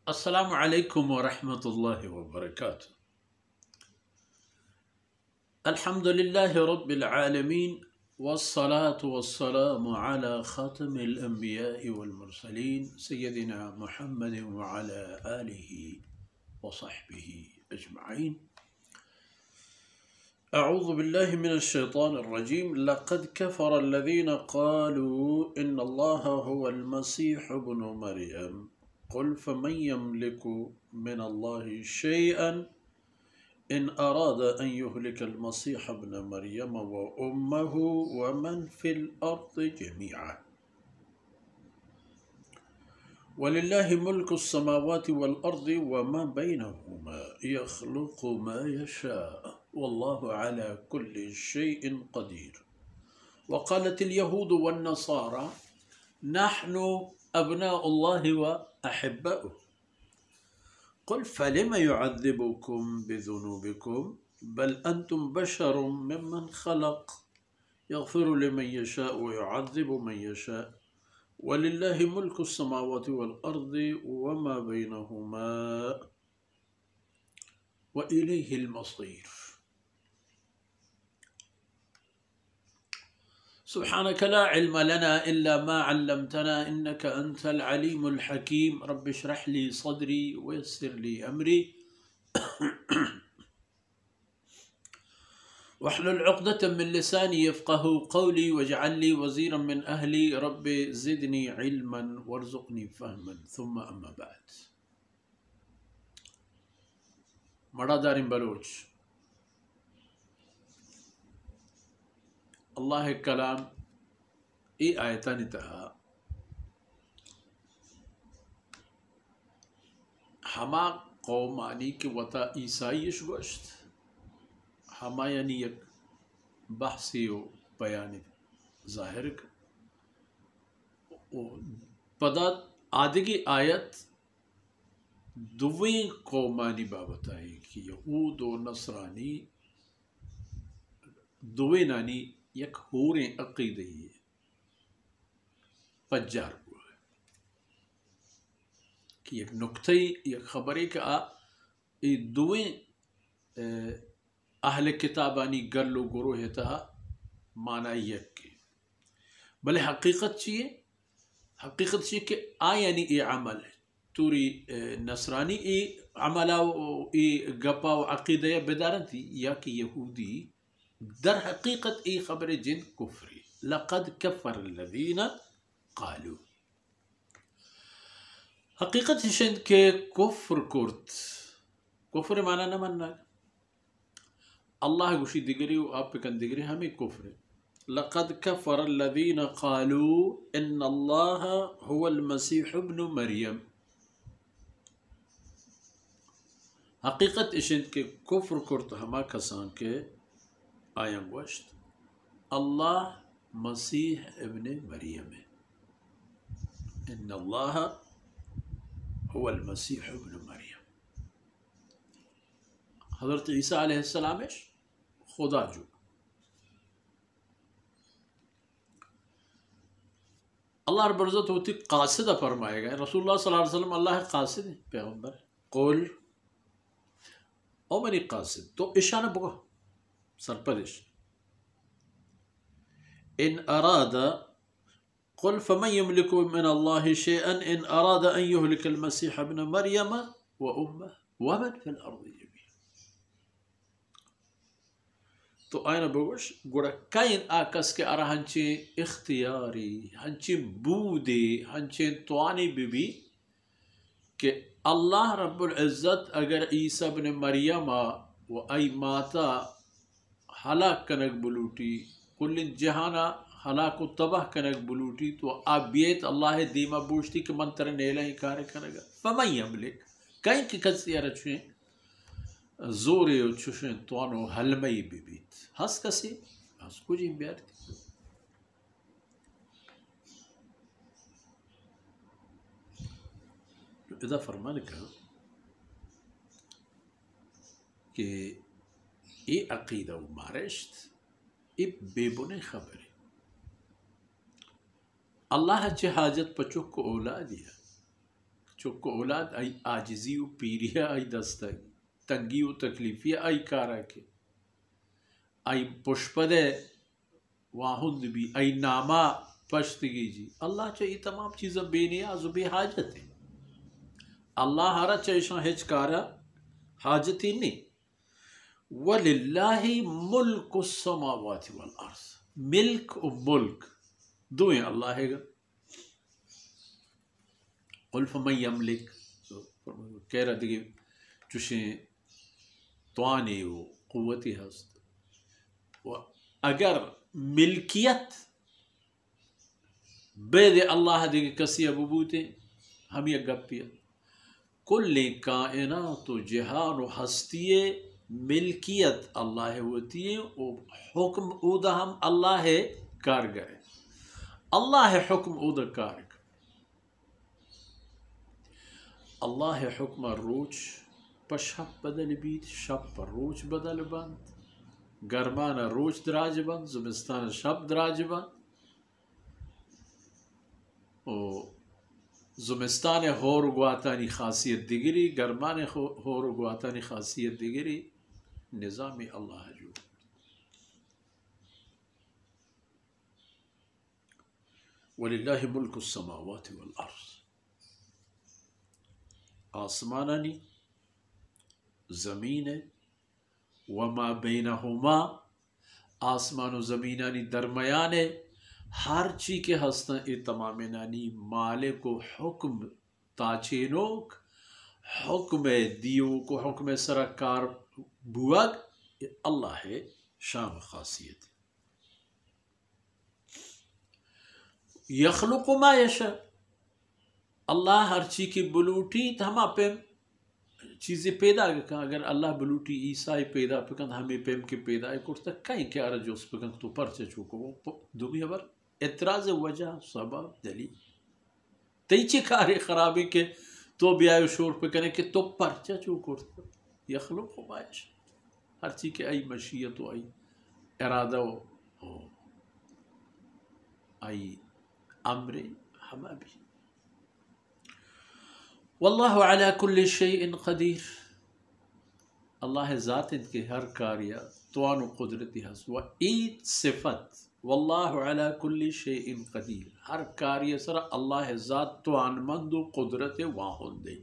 السلام عليكم ورحمة الله وبركاته. الحمد لله رب العالمين، والصلاة والسلام على خاتم الأنبياء والمرسلين سيدنا محمد وعلى آله وصحبه أجمعين. أعوذ بالله من الشيطان الرجيم. لقد كفر الذين قالوا إن الله هو المسيح ابن مريم قل فمن يملك من الله شيئا إن أراد أن يهلك المسيح ابن مريم وأمه ومن في الأرض جميعا ولله ملك السماوات والأرض وما بينهما يخلق ما يشاء والله على كل شيء قدير. وقالت اليهود والنصارى نحن أبناء الله وأحباؤه قل فلم يعذبكم بذنوبكم بل أنتم بشر ممن خلق يغفر لمن يشاء ويعذب من يشاء ولله ملك السماوات والأرض وما بينهما وإليه المصير. سبحانك لا علم لنا إلا ما علمتنا إنك أنت العليم الحكيم. رب اشرح لي صدري ويسر لي أمري واحلل عقدة من لساني يفقه قولي واجعل لي وزيرا من أهلي رب زدني علما وارزقني فهما. ثم أما بعد. مردار بلوچ اللہ کلام ای آیتانی تہا ہما قومانی کے وطا عیسائیش گوشت ہما یعنی یک بحثی و بیانی ظاہر پدا آدھگی آیت دویں قومانی بابت آئی کہ یہود و نصرانی دویں نانی یک ہوریں عقیدی ہے پجار کو ہے کہ یک نکتہی یک خبری کہ ای دویں اہل کتابانی گلو گروہ تہا معنی یک کے بلے حقیقت چیئے کہ آیانی ای عمل ہے توری نصرانی ای عملہ ای گپا و عقیدہ بدارن تھی یا کہ یہودی در حقیقت ای خبر جن کفری. لقد کفر الذین قالوا حقیقت شند کے کفر کرت کفر معنی نہ مننا اللہ گوشی دگری و آپ پکن دگری ہمیں کفر. لقد کفر الذین قالوا ان اللہ هو المسیح ابن مریم. حقیقت شند کے کفر کرت ہما کسان کے آیاں گوشت اللہ مسیح ابن مریم ہے. ان اللہ هو المسیح ابن مریم. حضرت عیسیٰ علیہ السلام خدا جو اللہ رب العزت ہوتی قاصدہ فرمائے گا. رسول اللہ صلی اللہ علیہ وسلم اللہ قاصد ہے پیغمبر. قول او منی قاصد تو اشانہ بگا سرپدش ان اراد قل فمن يملك من الله شيئا ان اراد ان يهلك المسيح ابن مريم وامه ومن في الارض جميعا. تو آئینہ بگوش گوڑا کائن آکس کے ارہ ہنچے اختیاری ہنچے بودے ہنچے توانی بی کہ اللہ رب العزت اگر عیسیٰ ابن مریم و ای ماتا ہلاک کنک بلوٹی کل جہانا ہلاک و تباہ کنک بلوٹی تو آبیت اللہ دیما بوشتی کہ من تر نیلہ ہی کارے کنگا. فمن یملک کہیں کی کسی رچویں زورے و چوشیں توانو حلمی بیت ہس کسی ہس کجی بیار تھی. اذا فرمان کہا کہ یہ عقیدہ و مارشت یہ بے بنے خبر ہے. اللہ چه حاجت پچوک کو اولادی ہے چوکو اولاد ای عاجزی و پیریا ای دستای تنگی و تکلیفی ای کارا کے ای پشپدے واہند بھی ای نامہ پشتگی جی اللہ چاہیے تمام چیزیں بے نیاز و بے حاجت ہیں اللہ ہرا چاہیے ہچ کارا حاجت ہی نہیں وَلِلَّهِ مُلْكُ السَّمَاوَاتِ وَالْأَرْضِ ملک و ملک دو ہیں اللہ ہے گا قُلْ فَمَنْ يَمْلِكُ کہہ رہا دیکھیں چوشیں توانے و قوتی ہست اگر ملکیت بید اللہ دیکھیں کسی ابوبوتے ہم یہ گپیت کل کائنات و جہان و ہستی ملکیت اللہ ہوتی ہے و حکم اودا ہم اللہ ہے کارگر ہے اللہ ہے حکم اودا کارگر اللہ ہے حکم روچ پر شب بدل بیت شب پر روچ بدل بند گرمان روچ دراج بند زمستان شب دراج بند و زمستان ہور گواتانی خاصیت دیگری گرمان ہور گواتانی خاصیت دیگری نظام اللہ جو وَلِلَّهِ مُلْكُ السَّمَاوَاتِ وَالْأَرْضِ آسمانانی زمین وما بینہما آسمان و زمینانی درمیان ہر چی کے ہستن ای تمام نانی مالک و حکم تاچینوک حکم دیو کو حکم سرکار بوگ اللہ ہے شان خاصیت یخلق ما یشاء اللہ ہر چی کی بلوٹی تو ہم آپ چیزیں پیدا کریں اگر اللہ بلوٹی عیسائی پیدا پکن ہمیں پیم کے پیدا کرتا کہیں کیا رجوس پکن تو پرچے چوکو وہ دنیا بر اعتراض وجہ سبب دلیل تیچے کاری خرابی کے تو بیائے شور پکنے کہ تو پرچے چوکو یخلق ما یشاء ہر چیز کے ای مشیت و ای ارادہ و ای امر ہما بھی واللہ علی کل شیء قدیر اللہ ذات ان کے ہر کاریہ توان و قدرتی حس و ایت صفت واللہ علی کل شیء قدیر ہر کاریہ سر اللہ ذات توان مند و قدرت واحد دے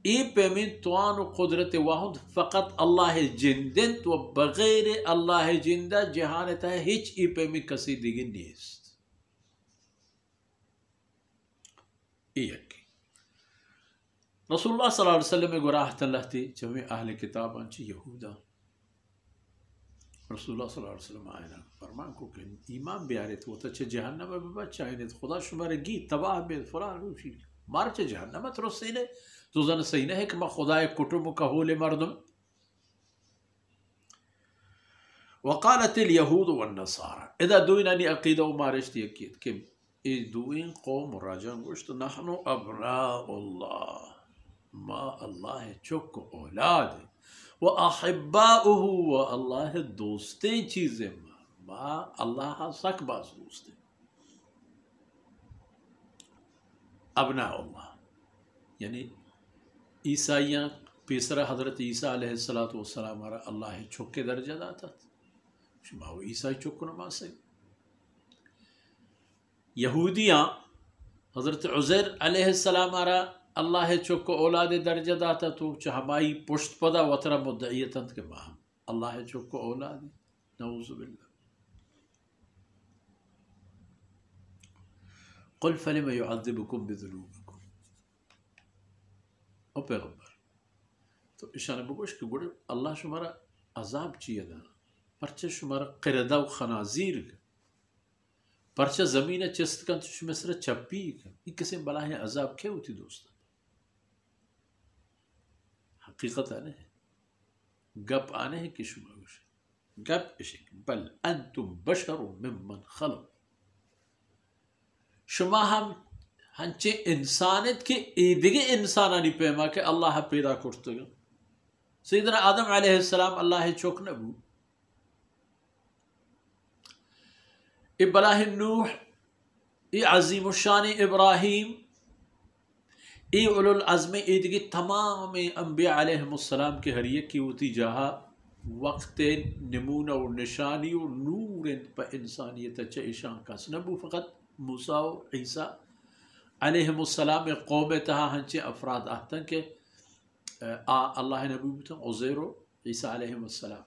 ای پیمین توان و قدرت واحد فقط اللہ جندن و بغیر اللہ جندہ جہانتا ہے ہچ ای پیمین کسی دیگی نیست رسول اللہ صلی اللہ علیہ وسلم گراہ اللہ تھی جمع اہل کتاب انچی یہودا رسول اللہ صلی اللہ علیہ وسلم آئینا فرمان کو کہ ایمان بیارے تھے وہ تو چھے جہنم میں بچ آئینے خدا شمارے گی تباہ بید فرار روشی مار چھے جہنم تو رسینے تو زن سینے ہے کہ ما خدا کٹم کہول مردم وقالت الیہود والنصارى اذا دوینانی عقیدہ و مارشتی اکید کہ ای دوین قوم راجان گوشت نحن ابناء اللہ ما اللہ چک اولاد و احباؤہ و اللہ دوستیں چیزیں ما اللہ سک باز دوستیں ابناء اللہ یعنی عیسائیاں پیسرا حضرت عیسیٰ علیہ السلام اللہ چک کے درجہ داتا شما وہ عیسائی چک نما سے یہودیاں حضرت عزیر علیہ السلام اللہ چکو اولاد درجہ داتا تو چہمائی پشت پدا وطرہ مدعیتاں کے ماہم اللہ چکو اولاد نعوذ باللہ قل فلم يعذبكم بذنوبكم او پیغمبر تو اشارہ بگوش کہ گوڑے اللہ شمارا عذاب چیئے دا پرچہ شمارا قردہ و خنازیر کا پرچہ زمین چست کن تو شما سر چپی کن یہ کسی بلاہ عذاب کیا ہوتی دوستا حقیقت آنے ہے گپ آنے ہے کہ شما گوش گپ اشک بل انتم بشر ممن خلق شما ہم ہنچے انسانت کے ایدگے انسانانی پیما کہ اللہ پیدا کرتا گا سیدنا آدم علیہ السلام اللہ چوک نبو ابراہیم نوح ای عظیم الشان ابراہیم ای اولو العزم ایدگی تمام انبیاء علیہم السلام کے ہر یک کی ہوتی جہاں وقت نمونہ و نشانی و نور پا انسانیت چا ایشان کس نبو فقط موسیٰ و عیسیٰ علیہم السلام قوم تہا ہنچے افراد آتن کہ اللہ نبی بتن عزیر و عیسیٰ علیہم السلام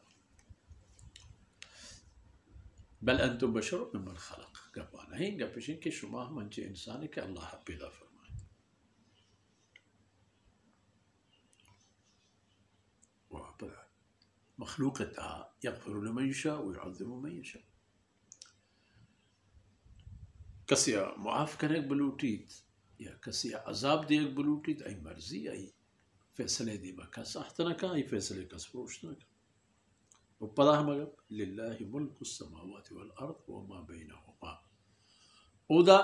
بل انتم بشر ممن خلق گپانا ہی گپشن کہ شما ہم ہنچے انسان کہ اللہ پیدا فرمائے مخلوقتها يغفر لمن يشاء ويعذب من يشاء کسی معاف کرنے بلوٹیت یا کسی عذاب دے بلوٹیت ای مرضی ای فیصلے دی بکا ساحت نکا ای فیصلے کس پروشت نکا و پدا ہم اگر للہ ملک السماوات والارض وما بینہما او دا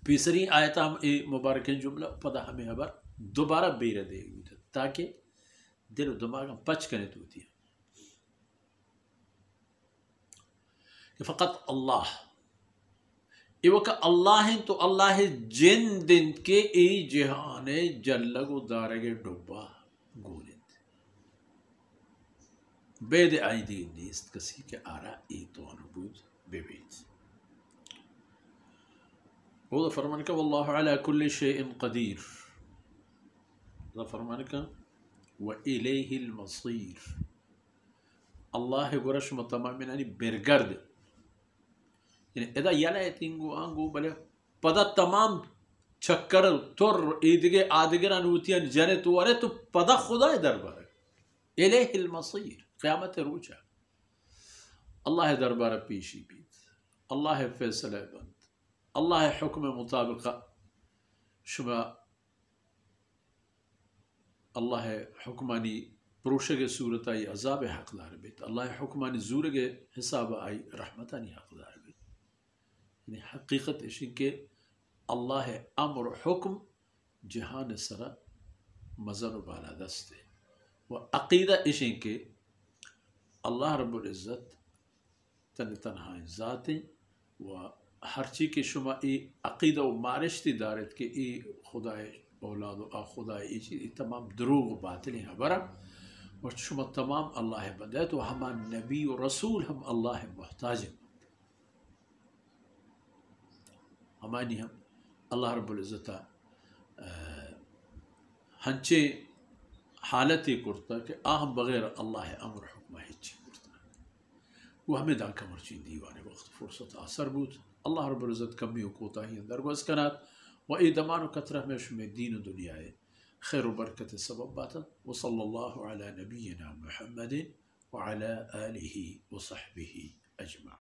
پیسری آیتا ہم ای مبارکین جملہ پدا ہمیں حبر دوبارہ بیرہ دے گی تاکہ دل و دماغ ہم پچ کرنے تو ہوتی ہے کہ فقط اللہ ایوکا اللہ ہیں تو اللہ جن دن کے ای جہان جلگ و دارگ ڈبا گولند بید آئیدی نیست کسی کے آرہ ای تو انبود بے بیت وہ فرمان کا واللہ علی کل شیء قدیر وہ فرمان کا وإلیہ المصیر اللہ گرش متمامن یعنی برگرد یعنی ادا یلا تینگو آنگو بلے پدا تمام چکر تر ایدگے آدگران ہوتیاں جانے تو ارے تو پدا خدا دربار الیہ المصیر قیامت روچا اللہ دربار پیشی بیت اللہ فیصلہ بند اللہ حکم مطابق شما اللہ حکمانی پروشگ صورت آئی عذاب حقدار بیت اللہ حکمانی زورگ حساب آئی رحمتانی حقدار بیت یعنی حقیقت اشن کے اللہ امر حکم جہان سرا مزن و بالا دست ہے و عقیدہ اشن کے اللہ رب العزت تنہا ذاتیں و ہر چی کے شما ای عقیدہ و معرشتی دارت کہ ای خدا اولاد و خدا ای چیز تمام دروغ و باطل ہیں برا و شما تمام اللہ بندے تو ہمان نبی و رسول ہم اللہ محتاج ہیں ہمانی ہم اللہ رب العزت ہنچے حالتی کرتا کہ آہم بغیر اللہ امر حکمہ ہچی کرتا وہ ہمیں دا کمر چین دیوانے وقت فرصت آثر بود اللہ رب العزت کمی و کوتاہی اندر گوز کنات و ایدمان و کترہ میں شمی دین و دنیا ہے خیر و برکت سبب باتا وصلی اللہ علی نبینا محمد وعلى آلہ وصحبہ اجمعین.